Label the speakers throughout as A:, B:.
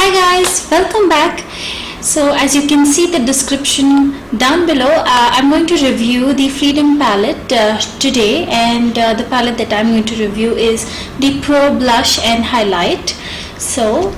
A: Hi guys, welcome back. So as you can see the description down below, I'm going to review the Freedom Palette today, and the palette that I'm going to review is the Pro Blush and Highlight. So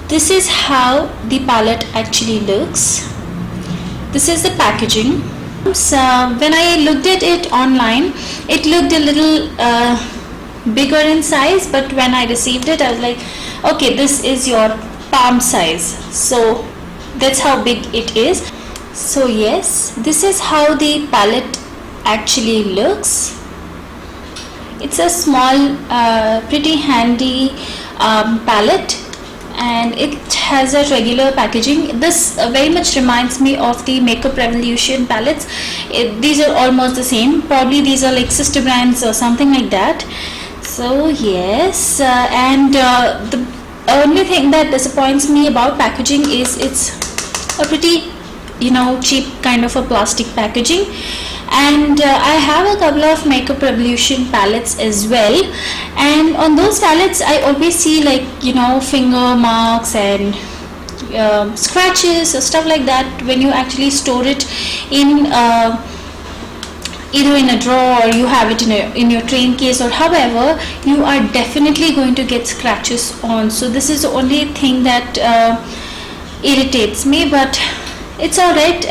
A: this is how the palette actually looks. This is the packaging. So when I looked at it online, it looked a little bigger in size, but when I received it I was like, okay, this is your palm size, so that's how big it is. So yes, this is how the palette actually looks. It's a small pretty handy palette, and it has a regular packaging. This very much reminds me of the Makeup Revolution palettes. These are almost the same. Probably these are like sister brands or something like that. So yes, and the only thing that disappoints me about packaging is it's a pretty, cheap kind of a plastic packaging. And I have a couple of Makeup Revolution palettes as well, and on those palettes I always see like finger marks and scratches or stuff like that when you actually store it in either in a drawer or you have it in your train case, or however, you are definitely going to get scratches on. So this is the only thing that irritates me, but it's alright.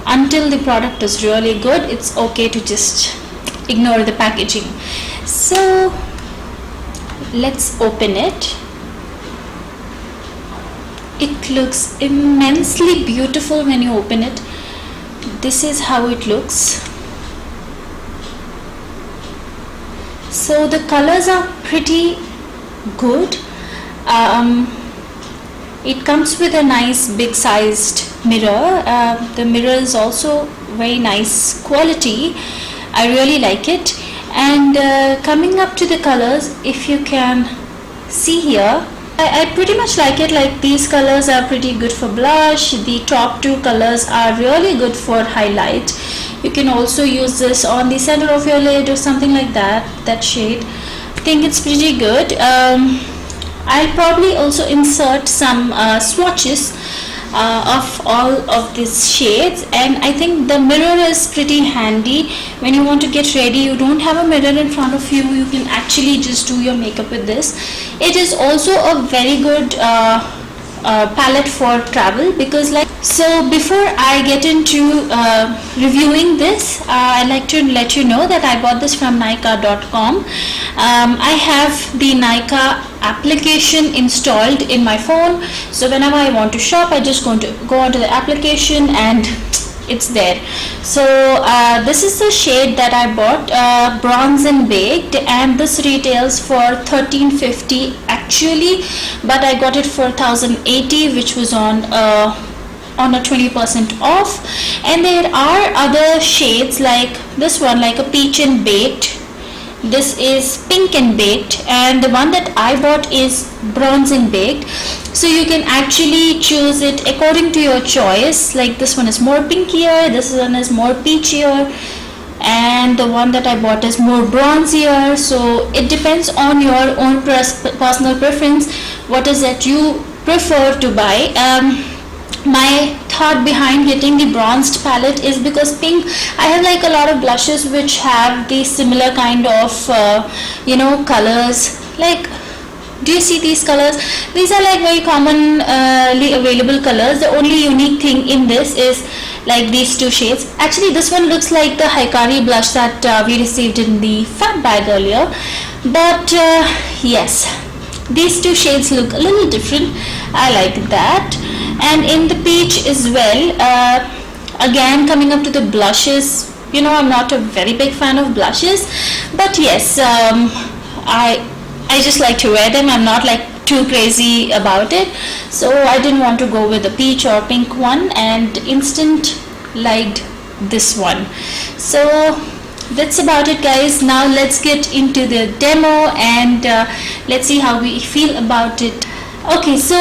A: Until the product is really good, it's okay to just ignore the packaging. So let's open it. It looks immensely beautiful when you open it. This is how it looks. So the colors are pretty good. It comes with a nice big sized mirror. The mirror is also very nice quality. I really like it. And coming up to the colors, if you can see here, I pretty much like it. Like, these colors are pretty good for blush. The top two colors are really good for highlight. You can also use this on the center of your lid or something like that shade. I think it's pretty good. I'll probably also insert some swatches of all of these shades, and I think the mirror is pretty handy. When you want to get ready, you don't have a mirror in front of you, you can actually just do your makeup with this. It is also a very good palette for travel, because so before I get into reviewing this, I'd like to let you know that I bought this from Nykaa.com. I have the Nykaa application installed in my phone, so whenever I want to shop, I just going to go onto the application and it's there. So this is the shade that I bought, Bronze and Baked, and this retails for $13.50 actually, but I got it for $1,080, which was on a 20% off. And there are other shades like this one, like a Peach and Baked. This is Pink and Baked, and the one that I bought is Bronze and Baked. So you can actually choose it according to your choice. Like, this one is more pinkier, this one is more peachier, and the one that I bought is more bronzier. So it depends on your own personal preference, what is that you prefer to buy. My thought behind getting the bronzed palette is because pink, I have like a lot of blushes which have the similar kind of colors. Like, do you see these colors? These are like very commonly available colors. The only unique thing in this is like these two shades. Actually, this one looks like the Hikari blush that we received in the fab bag earlier, but yes, these two shades look a little different. I like that. And in the peach as well, again, coming up to the blushes, I'm not a very big fan of blushes, but yes, I just like to wear them. I'm not like too crazy about it, so I didn't want to go with the peach or pink one, and instant liked this one. So that's about it, guys. Now let's get into the demo, and let's see how we feel about it. Okay, so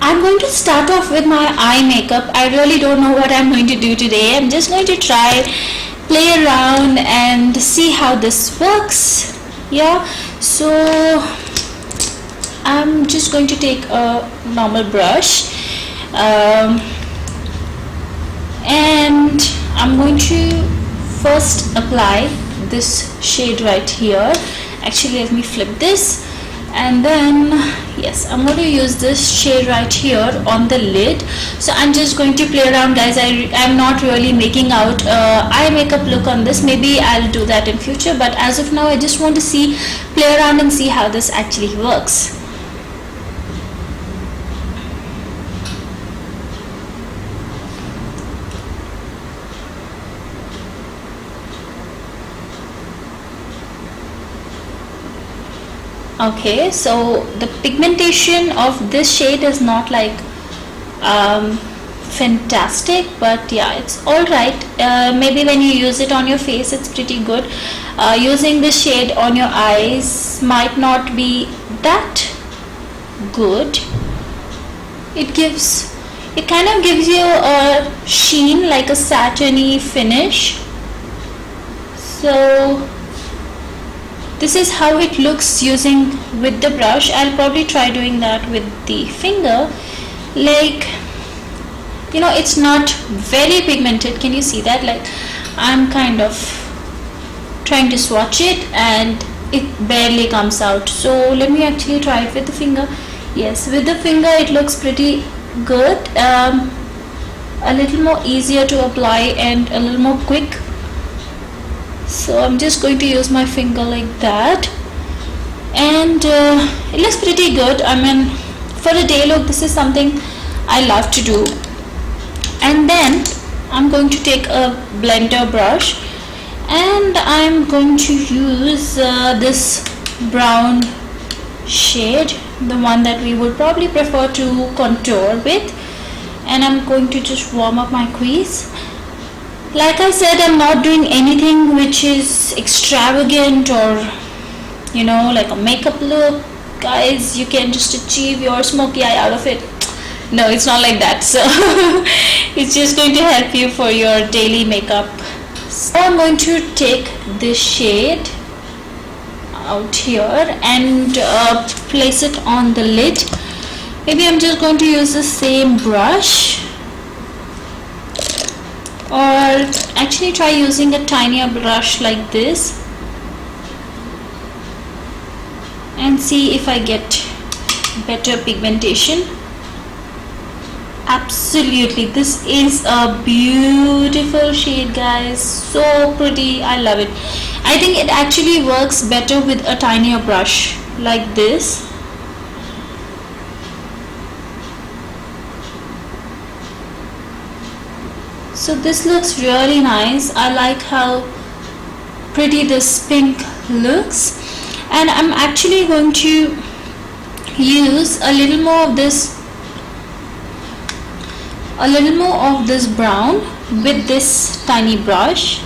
A: I'm going to start off with my eye makeup. I really don't know what I'm going to do today. I'm just going to try, play around and see how this works. Yeah, so I'm just going to take a normal brush, and I'm going to first apply this shade right here. Actually, let me flip this, and then yes, I'm going to use this shade right here on the lid. So I'm just going to play around, guys. I'm not really making out eye makeup look on this. Maybe I'll do that in future, but as of now I just want to play around and see how this actually works. Okay, so the pigmentation of this shade is not like fantastic, but yeah, it's all right. Maybe when you use it on your face it's pretty good. Using this shade on your eyes might not be that good. It kind of gives you a sheen, like a satiny finish. So this is how it looks using with the brush. I'll probably try doing that with the finger. Like, you know, it's not very pigmented. Can you see that? Like, I'm kind of trying to swatch it and it barely comes out. So let me actually try it with the finger. Yes, with the finger it looks pretty good. A little more easier to apply and a little more quick. So I'm just going to use my finger like that, and it looks pretty good. I mean, for a day look, this is something I love to do. And then I'm going to take a blender brush and I'm going to use this brown shade, the one that we would probably prefer to contour with, and I'm going to just warm up my crease. Like I said, I'm not doing anything which is extravagant or, you know, like a makeup look. Guys, you can just achieve your smoky eye out of it. No, it's not like that. So it's just going to help you for your daily makeup. So I'm going to take this shade out here and place it on the lid. Maybe I'm just going to use the same brush, or actually try using a tinier brush like this and see if I get better pigmentation. Absolutely, this is a beautiful shade, guys. So pretty, I love it. I think it actually works better with a tinier brush like this. So this looks really nice. I like how pretty this pink looks, and I'm actually going to use a little more of this brown with this tiny brush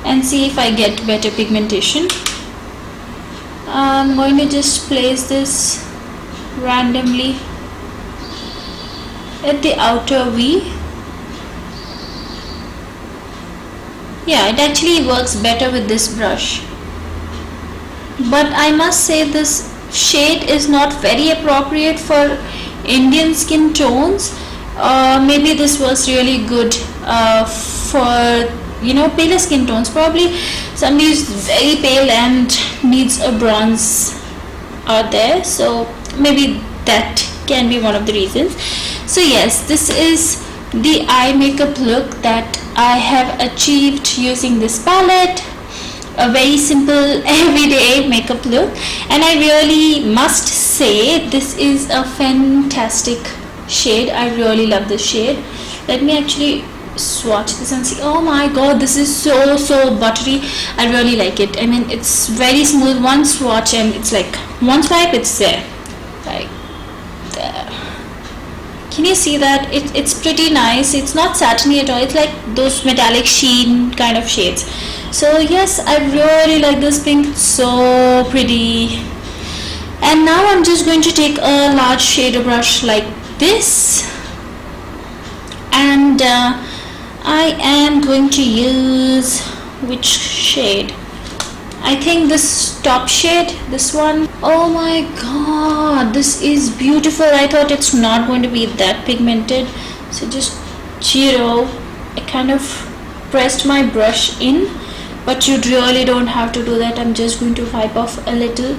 A: and see if I get better pigmentation. I'm going to just place this randomly at the outer V. Yeah, it actually works better with this brush, but I must say this shade is not very appropriate for Indian skin tones. Maybe this was really good for, you know, paler skin tones. Probably somebody is very pale and needs a bronze out there, so maybe that can be one of the reasons. So yes, this is the eye makeup look that I have achieved using this palette. A very simple everyday makeup look, and I really must say this is a fantastic shade. I really love this shade. Let me actually swatch this and see. Oh my god, this is so buttery. I really like it. I mean, it's very smooth. One swatch and it's like one swipe, it's there, like there. Can you see that? It's pretty nice. It's not satiny at all. It's like those metallic sheen kind of shades. So yes, I really like this pink. It's so pretty. And now I'm just going to take a large shader brush like this, and I am going to use which shade? I think this top shade, this one, oh my god, this is beautiful. I thought it's not going to be that pigmented, so just I kind of pressed my brush in, but you really don't have to do that. I'm just going to wipe off a little.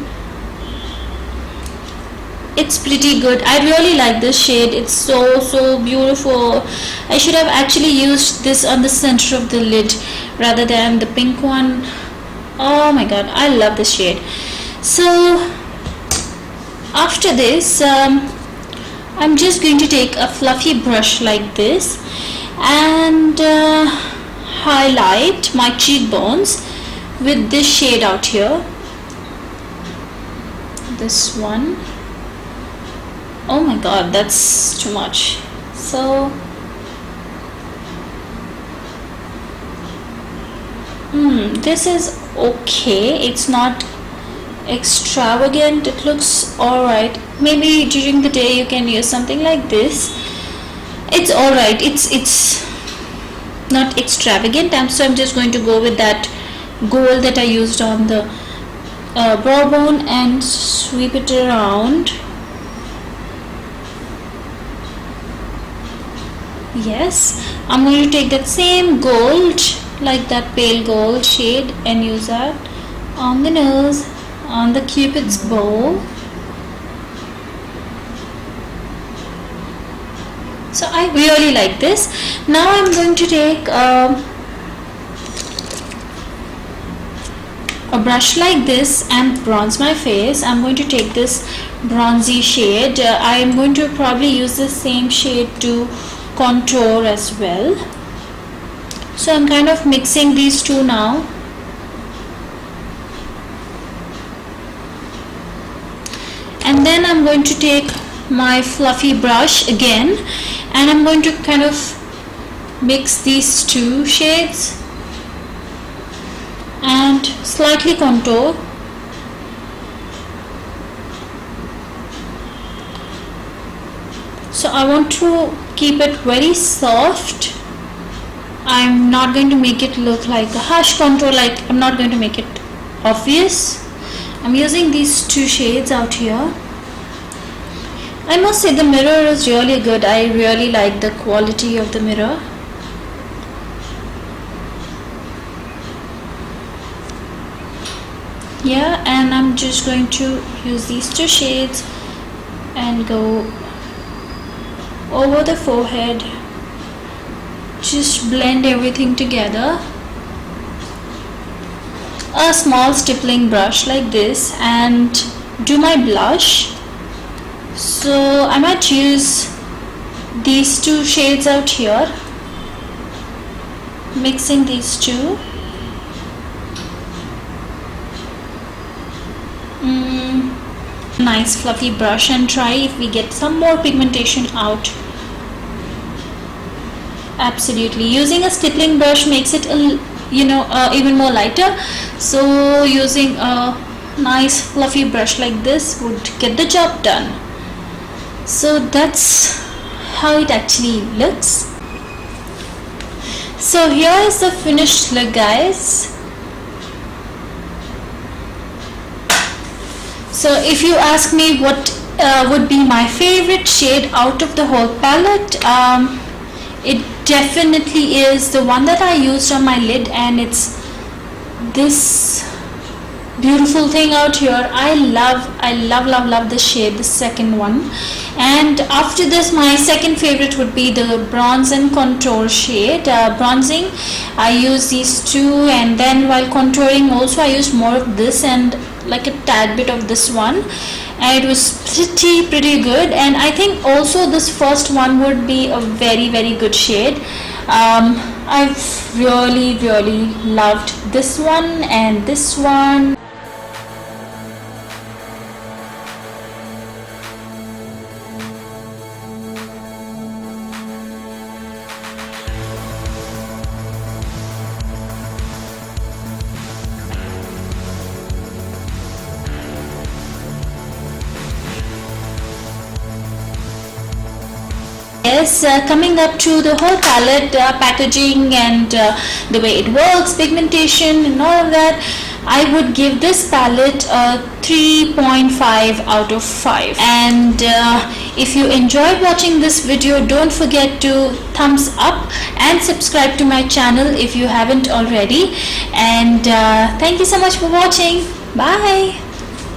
A: It's pretty good. I really like this shade. It's so beautiful. I should have actually used this on the center of the lid rather than the pink one. Oh my god, I love this shade. So after this, I'm just going to take a fluffy brush like this and highlight my cheekbones with this shade out here, this one. Oh my god, that's too much. So this is okay. It's not extravagant. It looks alright. Maybe during the day you can use something like this. It's alright. It's not extravagant. So I'm just going to go with that gold that I used on the brow bone and sweep it around. Yes, I'm going to take that same gold, like that pale gold shade, and use that on the nose, on the cupid's bow. So I really like this. Now I'm going to take a brush like this and bronze my face. I'm going to take this bronzy shade. I am going to probably use the same shade to contour as well. So I'm kind of mixing these two now. And then I'm going to take my fluffy brush again and I'm going to kind of mix these two shades and slightly contour. So I want to keep it very soft. I'm not going to make it look like a harsh contour, like I'm not going to make it obvious. I'm using these two shades out here. I must say the mirror is really good. I really like the quality of the mirror. Yeah, and I'm just going to use these two shades and go over the forehead. Just blend everything together. A small stippling brush like this and do my blush. So I might use these two shades out here, mixing these two. Nice fluffy brush and try if we get some more pigmentation out. Absolutely, using a stippling brush makes it even more lighter, so using a nice fluffy brush like this would get the job done. So that's how it actually looks. So here is the finished look, guys. So if you ask me what would be my favorite shade out of the whole palette, it definitely is the one that I used on my lid, and it's this beautiful thing out here. I love this shade, the second one. And after this, my second favorite would be the bronze and contour shade. Bronzing, I use these two, and then while contouring also I used more of this and like a tad bit of this one, and it was pretty good. And I think also this first one would be a very good shade. I've really loved this one and this one. Yes, coming up to the whole palette, packaging and the way it works, pigmentation and all of that, I would give this palette a 3.5 out of 5. And if you enjoyed watching this video, don't forget to thumbs up and subscribe to my channel if you haven't already. And thank you so much for watching. Bye.